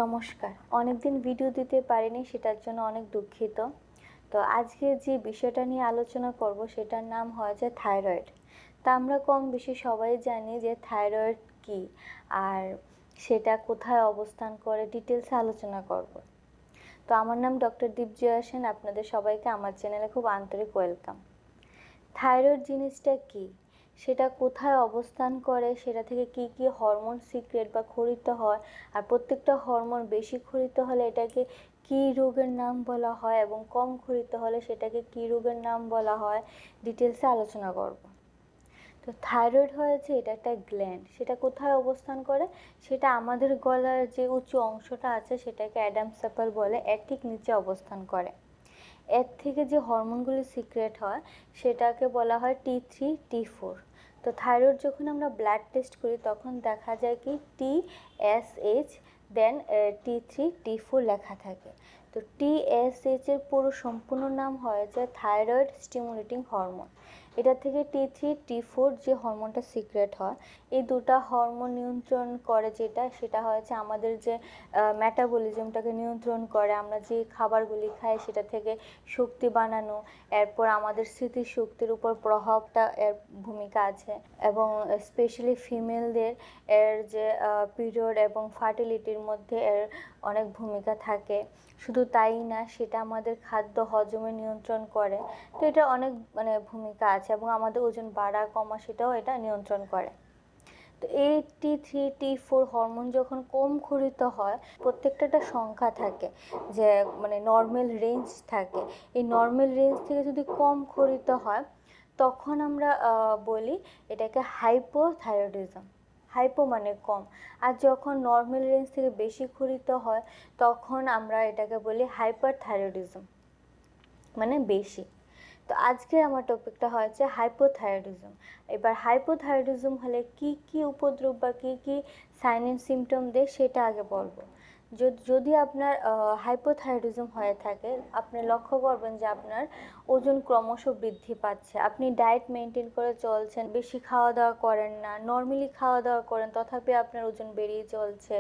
নমস্কার। অনেকদিন ভিডিও দিতে পারিনি, সেটার জন্য অনেক দুঃখিত। তো আজকে যে বিষয়টা নিয়ে আলোচনা করব সেটার নাম হচ্ছে থাইরয়েড। তা আমরা কম বেশি সবাই জানি যে থাইরয়েড কী আর সেটা কোথায় অবস্থান করে, ডিটেলসে আলোচনা করব। তো আমার নাম ডক্টর দীপজয়া সেন। আপনাদের সবাইকে আমার চ্যানেলে খুব আন্তরিক ওয়েলকাম। থাইরয়েড জিনিসটা কী, সেটা কোথায় অবস্থান করে, সেটা থেকে কি কি হরমোন সিক্রেট বা ক্ষরিত হয়, আর প্রত্যেকটা হরমোন বেশি ক্ষরিত হলে এটাকে কী রোগের নাম বলা হয় এবং কম ক্ষরিত হলে সেটাকে কী রোগের নাম বলা হয়, ডিটেলসে আলোচনা করব। তো থাইরয়েড হয়েছে এটা একটা গ্ল্যান্ড। সেটা কোথায় অবস্থান করে, সেটা আমাদের গলার যে উঁচু অংশটা আছে সেটাকে অ্যাডামস অ্যাপল বলে, এর ঠিক নিচে অবস্থান করে। এর থেকে যে হরমোনগুলি সিক্রেট হয় সেটাকে বলা হয় T3 T4। তো থাইরয়েড যখন আমরা ব্লাড টেস্ট করি তখন দেখা যায় কি TSH দেন T3 T4 লেখা থাকে। তো TSH এর পুরো সম্পূর্ণ নাম হয়েছে থাইরয়েড স্টিমুলেটিং হরমোন। এটা থেকে T3 T4 যে হরমোনটা সিক্রেট হয়, এই দুটো হরমোন নিয়ন্ত্রণ করে সেটা হয়েছে আমাদের যে মেটাবলিজমটাকে নিয়ন্ত্রণ করে। আমরা যে খাবারগুলি খাই সেটা থেকে শক্তি বানানো, এরপর আমাদের স্মৃতিশক্তির উপর প্রভাবটা এর ভূমিকা আছে। এবং স্পেশালি ফিমেলদের এর যে পিরিয়ড এবং ফার্টিলিটির মধ্যে এর অনেক ভূমিকা থাকে। শুধু তাই না, সেটা আমাদের খাদ্য হজমে নিয়ন্ত্রণ করে। তো এটা অনেক ভূমিকা আছে এবং আমাদের ওজন বাড়া কমা সেটাও এটা নিয়ন্ত্রণ করে। তো এই T3 T4 হরমোন যখন কম ক্ষরিত হয়, প্রত্যেকটা একটা সংখ্যা থাকে যে নর্মাল রেঞ্জ থাকে। এই নর্মাল রেঞ্জ থেকে যদি কম ক্ষরিত হয় তখন আমরা বলি এটাকে হাইপোথাইরয়েডিজম। হাইপো মানে কম, আর যখন নর্মাল রেঞ্জ থেকে বেশি ক্ষরিত হয় তখন আমরা এটাকে বলি হাইপারথাইরয়েডিজম, মানে বেশি। তো আজকে আমার টপিকটা হয়েছে হাইপোথাইরয়েডিজম। এবার হাইপোথাইরয়েডিজম হলে কি কি উপদ্রব বা কি কি সাইন অ্যান্ড সিমটম দেয় সেটা আগে বলবো। যদি আপনার হাইপোথাইরয়েডিজম হয়ে থাকে, আপনি লক্ষ্য করবেন যে আপনার ওজন ক্রমশ বৃদ্ধি পাচ্ছে। আপনি ডায়েট মেনটেন করে চলছেন, বেশি খাওয়া দাওয়া করেন না, নর্মালি খাওয়া দাওয়া করেন, তথাপি আপনার ওজন বেড়েই চলছে।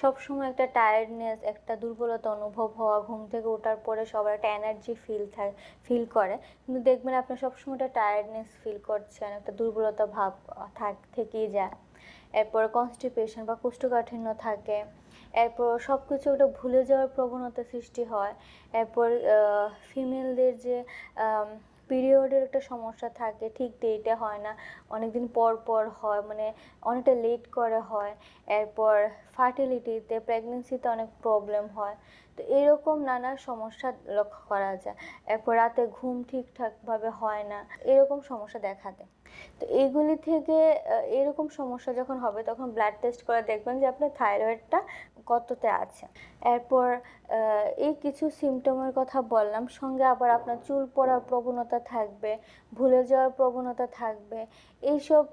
সবসময় একটা টায়ার্ডনেস, একটা দুর্বলতা অনুভব হওয়া, ঘুম থেকে ওঠার পরে সবার একটা এনার্জি ফিল করে, কিন্তু দেখবেন আপনি সবসময় একটা টায়ার্ডনেস ফিল করছেন, একটা দুর্বলতা ভাব থেকেই যায়। এরপর কনস্টিপেশন বা কোষ্ঠকাঠিন্য থাকে। এরপর সব কিছু ওটা ভুলে যাওয়ার প্রবণতা সৃষ্টি হয়। এরপর ফিমেলদের যে পিরিয়ডের একটা সমস্যা থাকে, ঠিক ডেটে হয় না, অনেকদিন পর পর হয়, অনেকটা লেট করে হয়। এরপর ফার্টিলিটিতে, প্রেগনেন্সিতে অনেক প্রবলেম হয়। তো এরকম নানা সমস্যা লক্ষ্য করা যায়। এরপর রাতে ঘুম ঠিকঠাকভাবে হয় না, এরকম সমস্যা দেখা দেয়। তো এইগুলি থেকে এরকম সমস্যা যখন হবে তখন ব্লাড টেস্ট করে দেখবেন যে আপনার থাইরয়েডটা কততে আছে। এরপর এই কিছু সিমটমের কথা বললাম, সঙ্গে আবার আপনার চুল পড়ার প্রবণতা থাকবে, ভুলে যাওয়ার প্রবণতা থাকবে, এইসব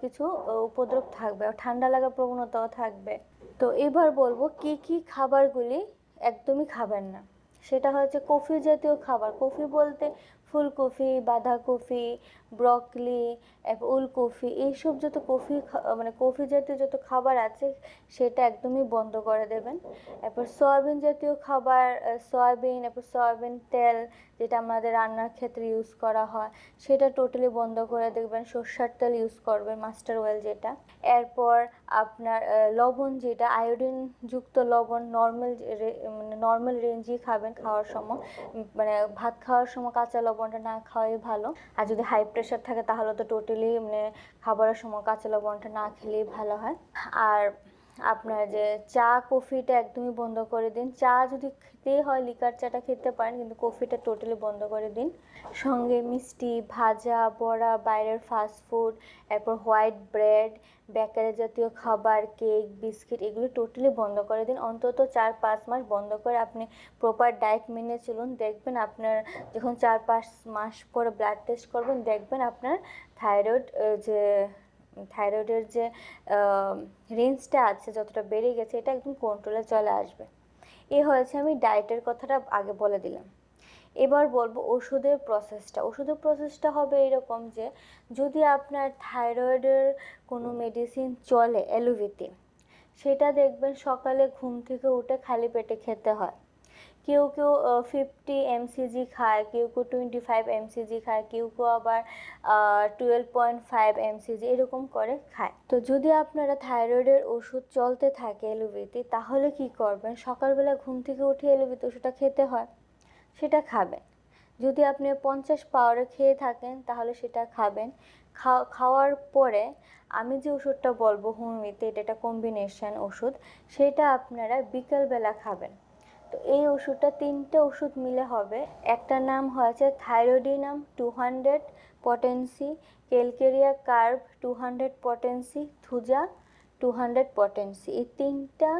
কিছু উপদ্রব থাকবে, ঠান্ডা লাগার প্রবণতাও থাকবে। তো এবার বলবো কি কি খাবারগুলি একদমই খাবেন না। সেটা হচ্ছে কফি জাতীয় খাবার। কফি বলতে ফুলকপি, বাঁধাকপি, ব্রকলি, ওলকপি, এইসব যত কফি জাতীয় যত খাবার আছে সেটা একদমই বন্ধ করে দেবেন। এরপর সয়াবিন জাতীয় খাবার, সয়াবিন, এরপর সয়াবিন তেল যেটা আমাদের রান্নার ক্ষেত্রে ইউজ করা হয় সেটা টোটালি বন্ধ করে দেবেন। সরষের তেল ইউজ করবেন, মাস্টার অয়েল যেটা। এরপর আপনার লবণ, যেটা আয়োডিন যুক্ত লবণ, নর্মাল রেঞ্জই খাবেন খাওয়ার সময়। ভাত খাওয়ার সময় কাঁচা লবণটা না খাওয়াই ভালো। আর যদি হাই প্রেশার থাকে তাহলে তো টোটালি খাবারের সময় কাঁচা লবণটা না খেলেই ভালো হয়। আর আপনার যে চা কফিটা একদমই বন্ধ করে দিন। চা যদি খেতেই হয় লিকার চাটা খেতে পারেন, কিন্তু কফিটা টোটালি বন্ধ করে দিন। সঙ্গে মিষ্টি, ভাজা, বড়া, বাইরের ফাস্টফুড, এরপর হোয়াইট ব্রেড, বেকারি জাতীয় খাবার, কেক, বিস্কিট, এগুলো টোটালি বন্ধ করে দিন। অন্তত 4-5 মাস বন্ধ করে আপনি প্রপার ডায়েট মেনে চলুন। দেখবেন আপনার যখন 4-5 মাস পরে ব্লাড টেস্ট করবেন দেখবেন আপনার থাইরয়েডের যে রেঞ্জটা আছে যতটা বেড়ে গেছে এটা একদম কন্ট্রোলে চলে আসবে। এই হয়েছে, আমি ডায়েটের কথাটা আগে বলে দিলাম। এবার বলবো ওষুধের প্রসেসটা হবে এরকম যে যদি আপনার থাইরয়েডের কোনো মেডিসিন চলে অ্যালোপ্যাথি, সেটা দেখবেন সকালে ঘুম থেকে উঠে খালি পেটে খেতে হয়। কেউ কেউ 50 mcg খায়, কেউ কেউ 25 mcg খায়, কেউ কেউ আবার 12.5 mcg এরকম করে খায়। তো যদি আপনারা থাইরয়েডের ওষুধ চলতে থাকে এলোপ্যাথি, তাহলে কি করবেন, সকালবেলা ঘুম থেকে উঠে এলোপ্যাথি ওষুধটা খেতে হয়, সেটা খাবেন। যদি আপনি 50 পাওয়ারে খেয়ে থাকেন তাহলে সেটা খাবেন। খাওয়ার পরে আমি যে ওষুধটা বলবো হোমিওপ্যাথি, এটা একটা কম্বিনেশন ওষুধ, সেটা আপনারা বিকেলবেলা খাবেন। তো এই ওষুধটা 3টে ওষুধ মিলে হবে। একটার নাম হয়েছে থাইরোডিনাম 200 potency, calcarea curve 200 potency, Thuja 200 potency. এই 3টা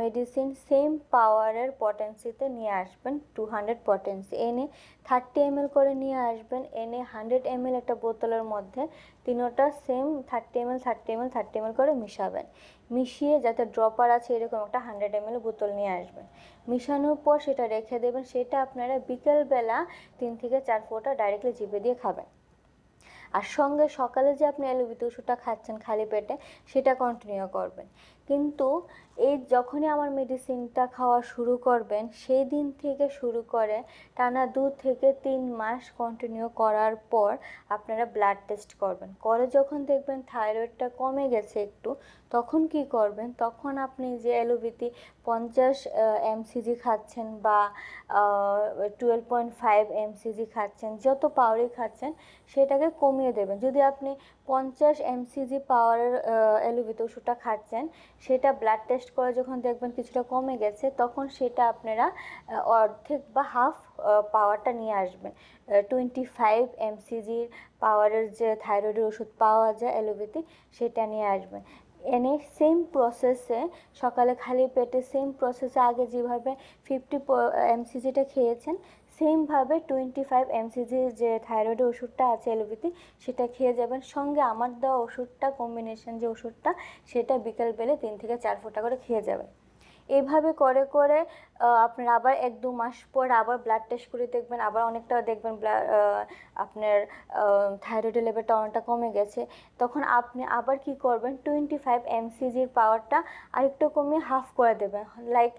মেডিসিন সেম পাওয়ারের পটেন্সিতে নিয়ে আসবেন। 200 পটেন্সি এনে 30 ml করে নিয়ে আসবেন। এনে 100 ml একটা বোতলের মধ্যে তিনোটা সেম 30 ml 30 ml 30 ml করে মিশাবেন। মিশিয়ে যাতে ড্রপার আছে এরকম একটা 100 ml বোতল নিয়ে আসবেন। মিশানোর পর সেটা রেখে দেবেন। সেটা আপনারা বিকেলবেলা 3 থেকে 4 ফোঁটা ডাইরেক্টলি জিভে দিয়ে খাবেন। আর সঙ্গে সকালে যে আপনি অ্যালোপ্যাথি ওষুধটা খাচ্ছেন খালি পেটে, সেটা কন্টিনিউ করবেন। কিন্তু এই যখনই আমার মেডিসিনটা খাওয়া শুরু করবেন, সেই দিন থেকে শুরু করে টানা 2 থেকে 3 মাস কন্টিনিউ করার পর আপনারা ব্লাড টেস্ট করবেন। করে যখন দেখবেন থাইরয়েডটা কমে গেছে একটু, তখন কি করবেন, তখন আপনি যে অ্যালোপ্যাথি 50 mcg খাচ্ছেন বা 12.5 mcg খাচ্ছেন, যত পাওয়ারই খাচ্ছেন সেটাকে কমিয়ে দেবেন। যদি আপনি 50 mcg পাওয়ারের অ্যালোপ্যাথি ওষুধটা খাচ্ছেন, সেটা ব্লাড টেস্ট করে যখন দেখবেন কিছুটা কমে গেছে, তখন সেটা আপনারা অর্ধেক বা হাফ পাওয়ারটা নিয়ে আসবেন। 25 mcg পাওয়ারের যে থাইরয়েডের ওষুধ পাওয়া যায় অ্যালোপ্যাথি, সেটা নিয়ে আসবেন। এনে সেম প্রসেসে সকালে খালি পেটে সেম প্রসেসে আগে যেভাবে 50 mcgটা খেয়েছেন, সেমভাবে 25 mcg যে থাইরয়েডের ওষুধটা আছে অ্যালোপ্যাথি, সেটা খেয়ে যাবেন। সঙ্গে আমার দেওয়া ওষুধটা কম্বিনেশন যে ওষুধটা, সেটা বিকালবেলা 3 থেকে 4 ফোঁটা করে খেয়ে যাবেন। এইভাবে করে করে আপনার আবার 1-2 মাস পর আবার ব্লাড টেস্ট করে দেখবেন, আবার অনেকটা দেখবেন আপনার থাইরয়েডের লেভেলটা অনেকটা কমে গেছে। তখন আপনি আবার কি করবেন, 25 mcgর পাওয়ারটা আরেকটু কমিয়ে হাফ করে দেবেন, লাইক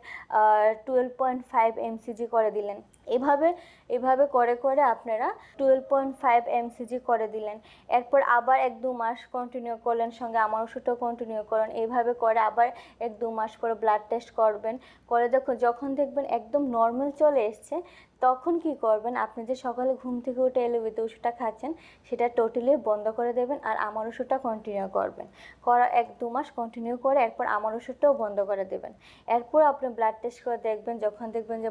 12.5 mcg করে দিলেন। এভাবে এভাবে করে করে আপনারা 12.5 mcg করে দিলেন। এরপর আবার 1-2 মাস কন্টিনিউ করলেন, সঙ্গে আমার ওষুধটাও কন্টিনিউ করেন। এইভাবে করে আবার 1-2 মাস করে ব্লাড টেস্ট করবেন। করে যখন দেখবেন একদম নর্মাল চলে এসছে, তখন কি করবেন, আপনি যে সকালে ঘুম থেকে উঠে অ্যালোপ্যাথি ওষুধটা খাচ্ছেন, সেটা টোটালি বন্ধ করে দেবেন আর আমার ওষুধটা কন্টিনিউ করবেন। 1-2 মাস কন্টিনিউ করে এরপর আমার ওষুধটাও বন্ধ করে দেবেন। এরপর আপনি ব্লাড টেস্ট করে দেখবেন, যখন দেখবেন যে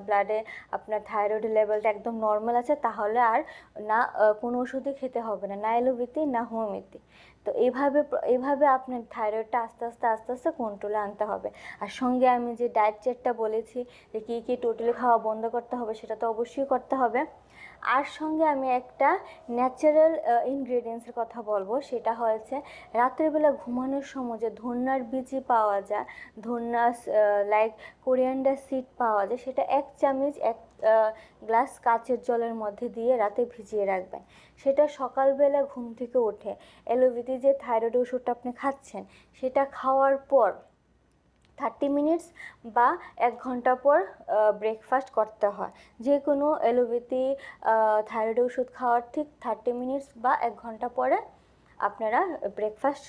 ব্লাডে আপনার থাইরয়েড লেভেলটা একদম নর্মাল আছে, তাহলে আর না কোনো ওষুধই খেতে হবে না, না অ্যালোপ্যাথি না হোমিওপ্যাথি। তো এইভাবে আপনার থাইরয়েডটা আস্তে আস্তে আস্তে আস্তে কন্ট্রোলে আনতে হবে। আর সঙ্গে আমি যে ডায়েট চার্টটা বলেছি যে কী কী টোটালি খাওয়া বন্ধ করতে হবে, সেটা তো অবশ্যই করতে হবে। আর সঙ্গে আমি একটা ন্যাচারাল ইনগ্রেডিয়েন্টসের কথা বলবো, সেটা হয়েছে রাত্রেবেলা ঘুমানোর সময় যে ধন্যার বীজই পাওয়া যায়, ধন্যা লাইক কোরিয়ান্ডার সিড পাওয়া যায়, সেটা 1 চামচ 1 গ্লাস কাচের জলের মধ্যে দিয়ে রাতে ভিজিয়ে রাখবেন। সেটা সকালবেলা ঘুম থেকে উঠে অ্যালোপ্যাথি যে থাইরয়েড ওষুধটা আপনি খাচ্ছেন, সেটা খাওয়ার পর 30 মিনিটস বা 1 ঘন্টা পর ব্রেকফাস্ট করতে হয়। যে কোনো অ্যালোপ্যাথি থাইরয়েড ওষুধ খাওয়ার ঠিক 30 মিনিটস বা 1 ঘন্টা পরে আপনারা ব্রেকফাস্ট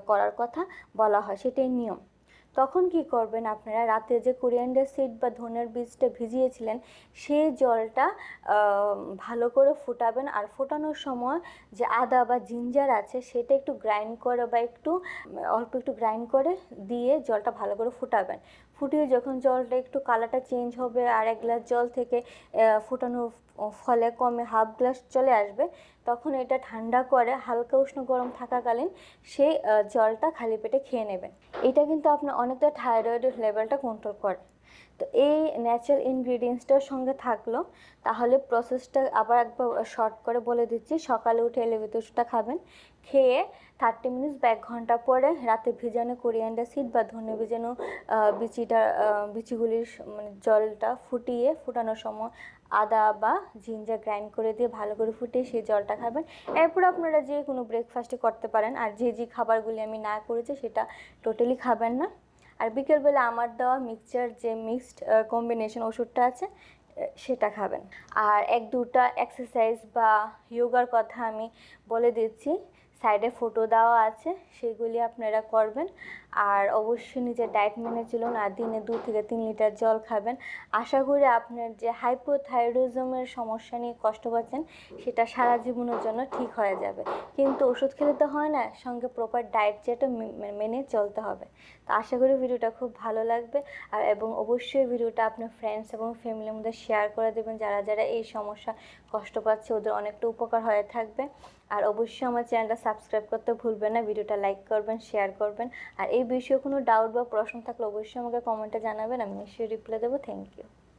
করার কথা বলা হয়, সেটাই নিয়ম। তখন কি করবেন, আপনারা রাতে যে কোরিয়ান্ডার সিড বা ধনের বীজটা ভিজিয়েছিলেন, সেই জলটা ভালো করে ফুটাবেন। আর ফোটানোর সময় যে আদা বা জিঞ্জার আছে, সেটা একটু গ্রাইন্ড করে বা অল্প একটু গ্রাইন্ড করে দিয়ে জলটা ভালো করে ফুটাবেন। ফুটিয়ে যখন জলটা একটু কালারটা চেঞ্জ হবে আর 1 গ্লাস জল থেকে ফোটানোর ফলে কমে হাফ গ্লাস চলে আসবে, তখন এটা ঠান্ডা করে হালকা উষ্ণ গরম থাকাকালীন সেই জলটা খালি পেটে খেয়ে নেবেন। এটা কিন্তু আপনার অনেকটা থাইরয়েডের লেভেলটা কন্ট্রোল করে। তো এই ন্যাচারাল ইনগ্রিডিয়েন্টসটার সঙ্গে থাকলো। তাহলে প্রসেসটা আবার একবার শর্ট করে বলে দিচ্ছি। সকালে উঠে এলিভেটর ওষুধটা খাবেন, খেয়ে 30 মিনিটস বা 1 ঘন্টা পরে রাতে ভিজানো কোরিয়ান্ডার সিড বা ধনে ভিজানো বিচিগুলির মানে জলটা ফুটানোর সময় আদা বা জিঞ্জার গ্রাইন্ড করে দিয়ে ভালো করে ফুটিয়ে সেই জলটা খাবেন। এরপর আপনারা যে কোনো ব্রেকফাস্টে করতে পারেন। আর যে খাবারগুলি আমি না করেছি সেটা টোটালি খাবেন না। আর বিকেলবেলা আমার দেওয়া মিক্সচার যে মিক্সড কম্বিনেশন ওষুধটা আছে সেটা খাবেন। আর 1-2টা এক্সারসাইজ বা যোগার কথা আমি বলে দিচ্ছি, সাইডে ফটো দেওয়া আছে, সেগুলি আপনারা করবেন। আর অবশ্যই নিজের ডায়েট মেনে চলুন, আর দিনে 2 থেকে 3 লিটার জল খাবেন। আশা করি আপনার যে হাইপোথাইরয়েডিজমের সমস্যা নিয়ে কষ্ট পাচ্ছেন সেটা সারা জীবনের জন্য ঠিক হয়ে যাবে। কিন্তু ওষুধ খেলে তো হয় না, সঙ্গে প্রপার ডায়েট যেটা মেনে চলতে হবে। তো আশা করি ভিডিওটা খুব ভালো লাগবে। এবং অবশ্যই ভিডিওটা আপনার ফ্রেন্ডস এবং ফ্যামিলির মধ্যে শেয়ার করে দেবেন। যারা যারা এই সমস্যা কষ্ট পাচ্ছে ওদের অনেকটা উপকার হয়ে থাকবে। আর অবশ্যই আমার চ্যানেলটা সাবস্ক্রাইব করতে ভুলবেন না, ভিডিওটা লাইক করবেন, শেয়ার করবেন। আর এই বিষয়ে কোনো ডাউট বা প্রশ্ন থাকলে অবশ্যই আমাকে কমেন্টে জানাবেন, আমি নিশ্চয়ই রিপ্লাই দেবো। Thank you.